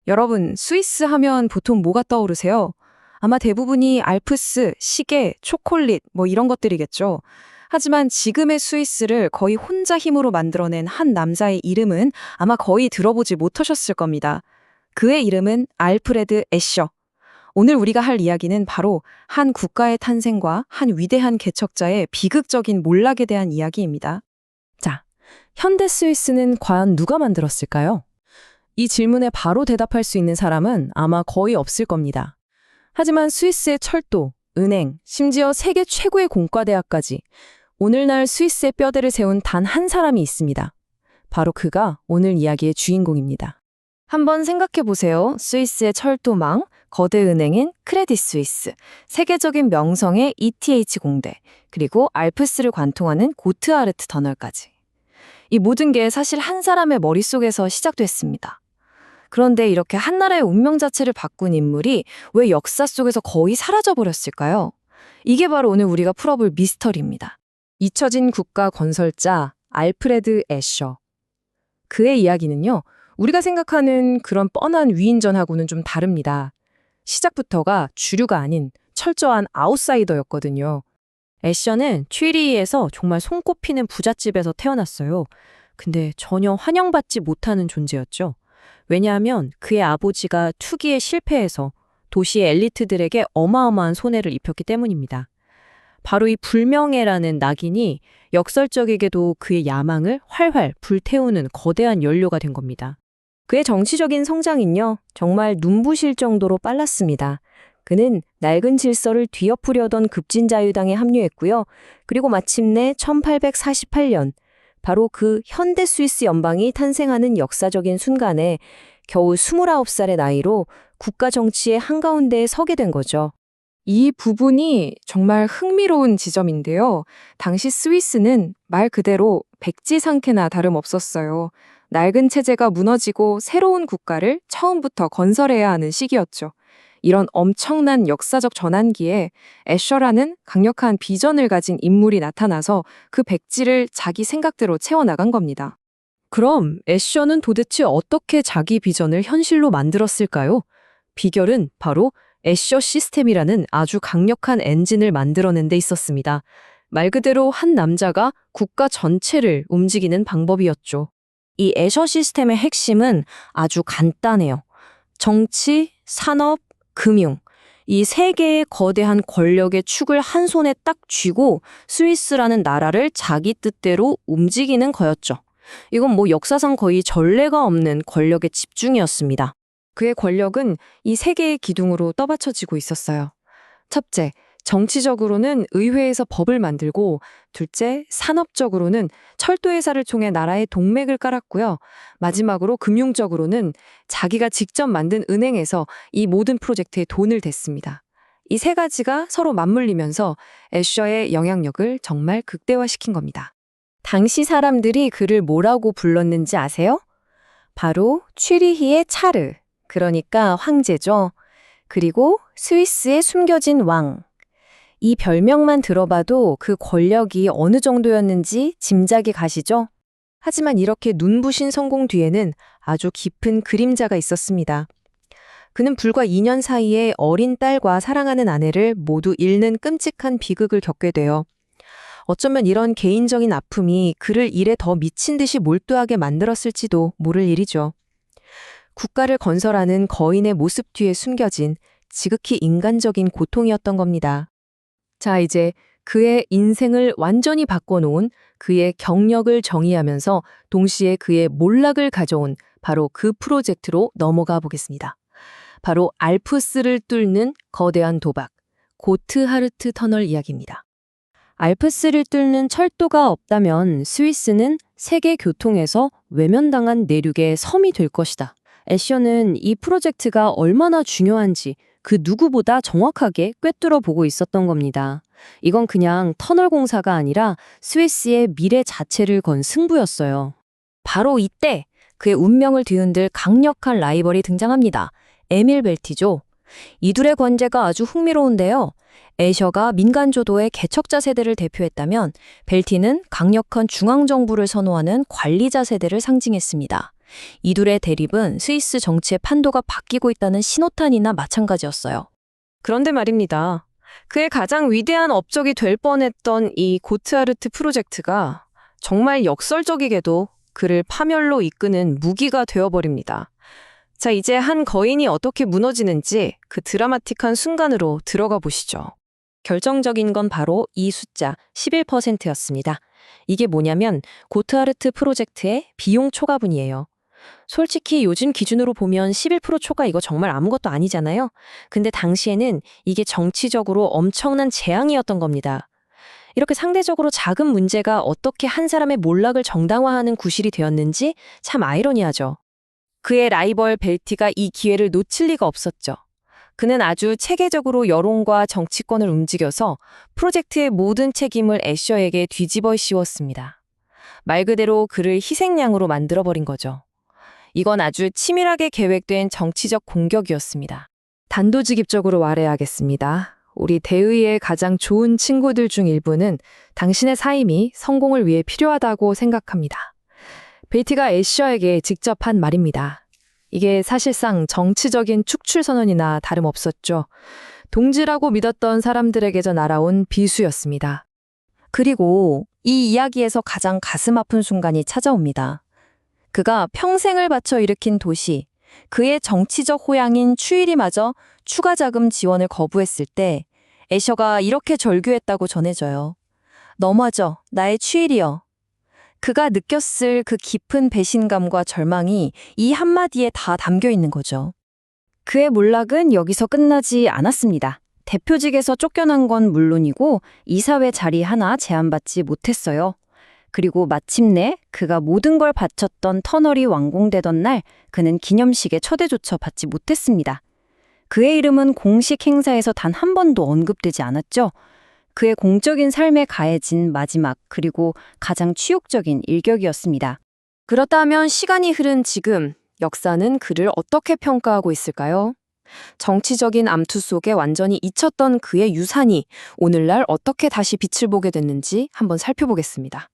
여러분, 스위스 하면 보통 뭐가 떠오르세요? 아마 대부분이 알프스, 시계, 초콜릿, 이런 것들이겠죠. 하지만 지금의 스위스를 거의 혼자 힘으로 만들어낸 한 남자의 이름은 아마 거의 들어보지 못하셨을 겁니다. 그의 이름은 알프레드 애셔. 오늘 우리가 할 이야기는 바로 한 국가의 탄생과 한 위대한 개척자의 비극적인 몰락에 대한 이야기입니다. 자, 현대 스위스는 과연 누가 만들었을까요? 이 질문에 바로 대답할 수 있는 사람은 아마 거의 없을 겁니다. 하지만 스위스의 철도, 은행, 심지어 세계 최고의 공과대학까지 오늘날 스위스의 뼈대를 세운 단 한 사람이 있습니다. 바로 그가 오늘 이야기의 주인공입니다. 한번 생각해 보세요. 스위스의 철도망, 거대 은행인 크레딧 스위스, 세계적인 명성의 ETH 공대, 그리고 알프스를 관통하는 고트아르트 터널까지. 이 모든 게 사실 한 사람의 머릿속에서 시작됐습니다. 그런데 이렇게 한 나라의 운명 자체를 바꾼 인물이 왜 역사 속에서 거의 사라져버렸을까요? 이게 바로 오늘 우리가 풀어볼 미스터리입니다. 잊혀진 국가 건설자 알프레드 애셔. 그의 이야기는요, 우리가 생각하는 그런 뻔한 위인전하고는 좀 다릅니다. 시작부터가 주류가 아닌 철저한 아웃사이더였거든요. 애셔는 취리히에서 정말 손꼽히는 부잣집에서 태어났어요. 근데 전혀 환영받지 못하는 존재였죠. 왜냐하면 그의 아버지가 투기에 실패해서 도시의 엘리트들에게 어마어마한 손해를 입혔기 때문입니다. 바로 이 불명예라는 낙인이 역설적이게도 그의 야망을 활활 불태우는 거대한 연료가 된 겁니다. 그의 정치적인 성장은요, 정말 눈부실 정도로 빨랐습니다. 그는 낡은 질서를 뒤엎으려던 급진자유당에 합류했고요. 그리고 마침내 1848년, 바로 그 현대 스위스 연방이 탄생하는 역사적인 순간에 겨우 29살의 나이로 국가 정치의 한가운데에 서게 된 거죠. 이 부분이 정말 흥미로운 지점인데요. 당시 스위스는 말 그대로 백지상케나 다름없었어요. 낡은 체제가 무너지고 새로운 국가를 처음부터 건설해야 하는 시기였죠. 이런 엄청난 역사적 전환기에 애셔라는 강력한 비전을 가진 인물이 나타나서 그 백지를 자기 생각대로 채워나간 겁니다. 그럼 애셔는 도대체 어떻게 자기 비전을 현실로 만들었을까요? 비결은 바로 애셔 시스템이라는 아주 강력한 엔진을 만들어낸 데 있었습니다. 말 그대로 한 남자가 국가 전체를 움직이는 방법이었죠. 이 애셔 시스템의 핵심은 아주 간단해요. 정치, 산업, 금융, 이 세 개의 거대한 권력의 축을 한 손에 딱 쥐고 스위스라는 나라를 자기 뜻대로 움직이는 거였죠. 이건 역사상 거의 전례가 없는 권력의 집중이었습니다. 그의 권력은 이 세 개의 기둥으로 떠받쳐지고 있었어요. 첫째, 정치적으로는 의회에서 법을 만들고, 둘째, 산업적으로는 철도회사를 통해 나라의 동맥을 깔았고요. 마지막으로 금융적으로는 자기가 직접 만든 은행에서 이 모든 프로젝트에 돈을 댔습니다. 이 세 가지가 서로 맞물리면서 애셔의 영향력을 정말 극대화시킨 겁니다. 당시 사람들이 그를 뭐라고 불렀는지 아세요? 바로 취리히의 차르, 그러니까 황제죠. 그리고 스위스의 숨겨진 왕. 이 별명만 들어봐도 그 권력이 어느 정도였는지 짐작이 가시죠? 하지만 이렇게 눈부신 성공 뒤에는 아주 깊은 그림자가 있었습니다. 그는 불과 2년 사이에 어린 딸과 사랑하는 아내를 모두 잃는 끔찍한 비극을 겪게 돼요. 어쩌면 이런 개인적인 아픔이 그를 일에 더 미친 듯이 몰두하게 만들었을지도 모를 일이죠. 국가를 건설하는 거인의 모습 뒤에 숨겨진 지극히 인간적인 고통이었던 겁니다. 자, 이제 그의 인생을 완전히 바꿔놓은 그의 경력을 정의하면서 동시에 그의 몰락을 가져온 바로 그 프로젝트로 넘어가 보겠습니다. 바로 알프스를 뚫는 거대한 도박, 고트하르트 터널 이야기입니다. 알프스를 뚫는 철도가 없다면 스위스는 세계 교통에서 외면당한 내륙의 섬이 될 것이다. 애셔는 이 프로젝트가 얼마나 중요한지 그 누구보다 정확하게 꿰뚫어 보고 있었던 겁니다. 이건 그냥 터널 공사가 아니라 스위스의 미래 자체를 건 승부였어요. 바로 이때 그의 운명을 뒤흔들 강력한 라이벌이 등장합니다. 에밀 벨티죠. 이 둘의 관계가 아주 흥미로운데요. 애셔가 민간조도의 개척자 세대를 대표했다면 벨티는 강력한 중앙정부를 선호하는 관리자 세대를 상징했습니다. 이 둘의 대립은 스위스 정치의 판도가 바뀌고 있다는 신호탄이나 마찬가지였어요. 그런데 말입니다. 그의 가장 위대한 업적이 될 뻔했던 이 고트하르트 프로젝트가 정말 역설적이게도 그를 파멸로 이끄는 무기가 되어버립니다. 자, 이제 한 거인이 어떻게 무너지는지 그 드라마틱한 순간으로 들어가 보시죠. 결정적인 건 바로 이 숫자 11%였습니다. 이게 뭐냐면 고트하르트 프로젝트의 비용 초과분이에요. 솔직히 요즘 기준으로 보면 11% 초과 이거 정말 아무것도 아니잖아요. 근데 당시에는 이게 정치적으로 엄청난 재앙이었던 겁니다. 이렇게 상대적으로 작은 문제가 어떻게 한 사람의 몰락을 정당화하는 구실이 되었는지 참 아이러니하죠. 그의 라이벌 벨티가 이 기회를 놓칠 리가 없었죠. 그는 아주 체계적으로 여론과 정치권을 움직여서 프로젝트의 모든 책임을 애셔에게 뒤집어 씌웠습니다. 말 그대로 그를 희생양으로 만들어버린 거죠. 이건 아주 치밀하게 계획된 정치적 공격이었습니다. 단도직입적으로 말해야겠습니다. 우리 대의의 가장 좋은 친구들 중 일부는 당신의 사임이 성공을 위해 필요하다고 생각합니다. 벨티가 애셔에게 직접 한 말입니다. 이게 사실상 정치적인 축출선언이나 다름없었죠. 동지라고 믿었던 사람들에게서 날아온 비수였습니다. 그리고 이 이야기에서 가장 가슴 아픈 순간이 찾아옵니다. 그가 평생을 바쳐 일으킨 도시, 그의 정치적 호양인 추일이마저 추가 자금 지원을 거부했을 때 애셔가 이렇게 절규했다고 전해져요. 너마저 나의 추일이여. 그가 느꼈을 그 깊은 배신감과 절망이 이 한마디에 다 담겨 있는 거죠. 그의 몰락은 여기서 끝나지 않았습니다. 대표직에서 쫓겨난 건 물론이고 이사회 자리 하나 제안받지 못했어요. 그리고 마침내 그가 모든 걸 바쳤던 터널이 완공되던 날 그는 기념식에 초대조차 받지 못했습니다. 그의 이름은 공식 행사에서 단 한 번도 언급되지 않았죠. 그의 공적인 삶에 가해진 마지막 그리고 가장 치욕적인 일격이었습니다. 그렇다면 시간이 흐른 지금 역사는 그를 어떻게 평가하고 있을까요? 정치적인 암투 속에 완전히 잊혔던 그의 유산이 오늘날 어떻게 다시 빛을 보게 됐는지 한번 살펴보겠습니다.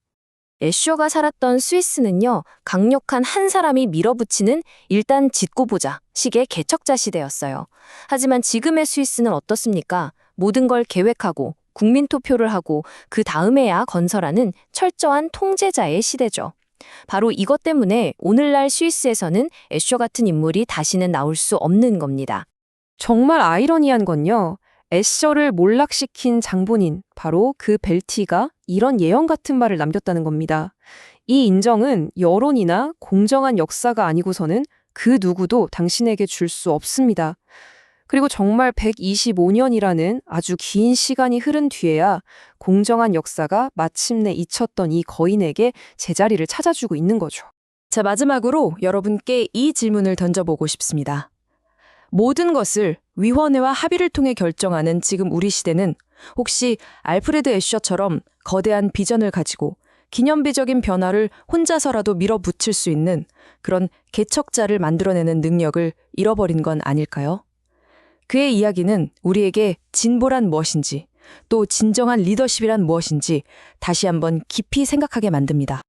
애셔가 살았던 스위스는요, 강력한 한 사람이 밀어붙이는 일단 짓고 보자 식의 개척자 시대였어요. 하지만 지금의 스위스는 어떻습니까? 모든 걸 계획하고 국민 투표를 하고 그 다음에야 건설하는 철저한 통제자의 시대죠. 바로 이것 때문에 오늘날 스위스에서는 애셔 같은 인물이 다시는 나올 수 없는 겁니다. 정말 아이러니한 건요. 애셔를 몰락시킨 장본인, 바로 그 벨티가 이런 예언 같은 말을 남겼다는 겁니다. 이 인정은 여론이나 공정한 역사가 아니고서는 그 누구도 당신에게 줄 수 없습니다. 그리고 정말 125년이라는 아주 긴 시간이 흐른 뒤에야 공정한 역사가 마침내 잊혔던 이 거인에게 제자리를 찾아주고 있는 거죠. 자, 마지막으로 여러분께 이 질문을 던져보고 싶습니다. 모든 것을 위원회와 합의를 통해 결정하는 지금 우리 시대는 혹시 알프레드 애셔처럼 거대한 비전을 가지고 기념비적인 변화를 혼자서라도 밀어붙일 수 있는 그런 개척자를 만들어내는 능력을 잃어버린 건 아닐까요? 그의 이야기는 우리에게 진보란 무엇인지, 또 진정한 리더십이란 무엇인지 다시 한번 깊이 생각하게 만듭니다.